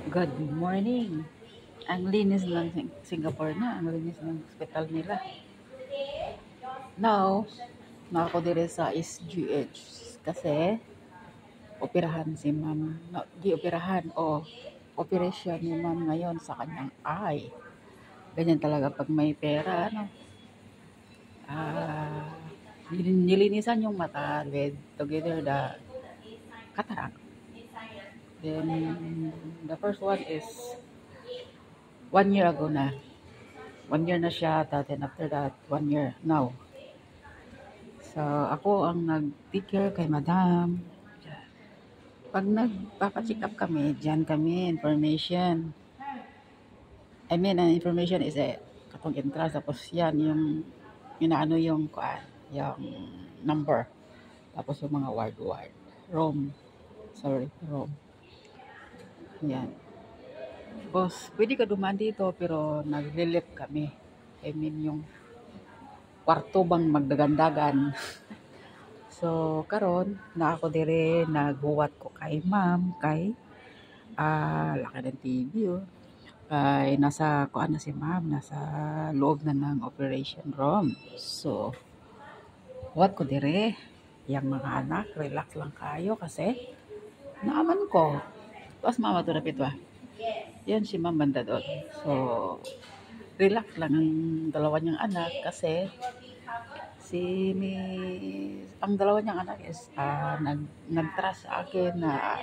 Good morning. Ang linis ng Singapore na. Ang linis ng hospital nila. Now, na ako dire sa SGH kasi operahan si ma'am. No, di operahan o operation ni ma'am ngayon sa kanyang eye. Ganyan talaga pag may pera, ano. Ah, nilinisan yung mata with together the cataract. Then, the first one is 1 year ago na. 1 year na siya, then after that, 1 year now. So, ako ang nag-take care kay madam. Pag nagpapacheck up kami, dyan kami, information. I mean, ang information is katong entrance, tapos yan, yung inaano yung kuan, yung number. Tapos yung mga ward. Room. Sorry, room. Yan. Tapos, pwede ka dumaan dito, pero nag-relief kami. I mean, yung kwarto bang magdagandagan. So, karon na ako dire nagbuwat ko kay ma'am, kay laki ng TV oh. Kay nasa kuan na si ma'am, nasa loob na ng operation room. So, buwat ko dire yang mga anak, relax lang kayo kasi naaman ko. Tapos mama to napit ba? Yan si ma'am banda doon. So, relax lang ang dalawa niyang anak kasi ang dalawa niyang anak is nag-trust sa akin na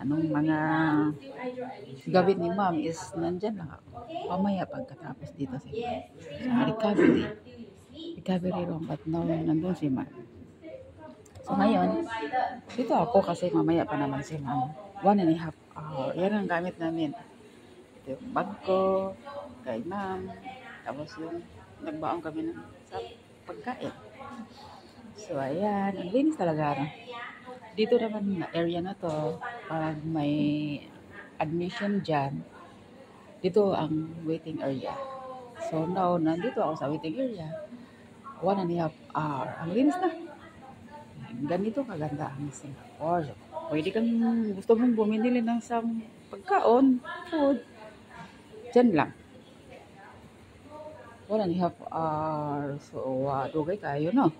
anong mga gawin ni ma'am is nandyan lang ako. Mamaya pagkatapos dito sa recovery room, but now nandun si ma'am. So ngayon, dito ako kasi mamaya pa naman si ma'am. 1.5 hour. Yan ang gamit namin. Ito yung bag ko, kay ma'am. Tapos yung nagbaon kami sa pagkain. So ayan, ang linis talaga. No? Dito naman na area na to, pag may admission dyan, dito ang waiting area. So now, nandito ako sa waiting area. 1.5 hour. Ang linis na. Ganito kaganda ang Singapore. So, pwede kang gusto mong bumili ng isang pagkaon, food. Dyan lang. 1.5 hour. So, dugay kayo, no?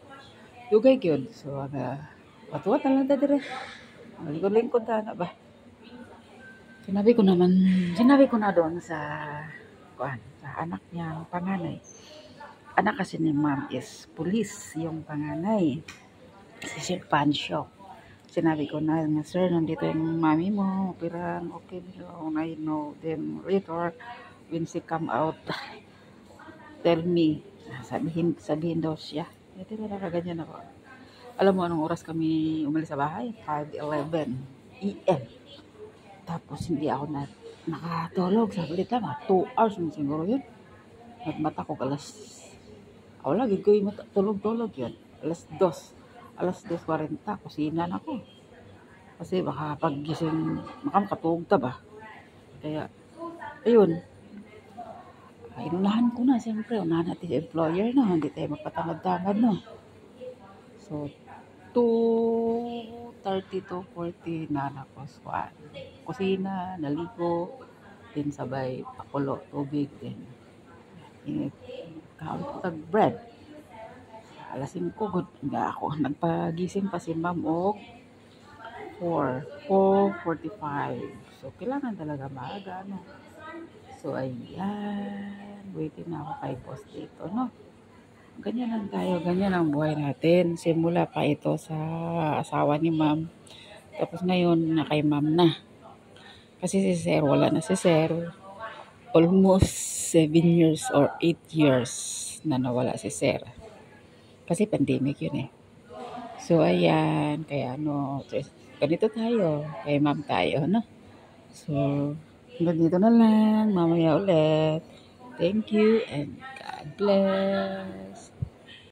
Dugay yun. So, patuwa talaga dire. Lingkod-lingkod na ba? Sinabi ko na doon sa anak niya, panganay. Anak kasi ni ma'am is police, yung panganay. Si Sir Pancho. Sinabi ko na, sir, nandito yung mami mo, pirang, okay, I know. Then later, when she come out, tell me, sabihin daw siya. Ito na ganyan ako. Alam mo anong oras kami umalis sa bahay? 5:11 AM. Tapos hindi ako nakatulog. Saglit lang, 2 hours mo siguro yun. Nagmata ko lagi ko yung tulog yun. Alas 2:40, kusina na ako. Kasi baka paggising, makatulog ta ba? Kaya, ayun. Inunahan ko na, siyempre. Unahan natin sa employer na. Hindi tayo magpatamad-tamad, no? So, 2:30 to 40 na napos ko. Kusina, naligo, din sabay pakulo, tubig, din kaon ko tag bread. Alas 5, good nga ako. Nagpagising pa si ma'am o 4:45. So, kailangan talaga maaga, no? So, ayan. Waiting na ako kay boss dito, no? Ganyan lang tayo. Ganyan ang buhay natin. Simula pa ito sa asawa ni ma'am. Tapos ngayon, na kay ma'am na. Kasi si sir, wala na si sir. Almost 7 years or 8 years na nawala si sir. Kasi pandemic yun eh. So, ayan. Kaya ganito tayo. Kay ma'am tayo, no? So, ganito na lang. Mamaya ulit. Thank you and God bless.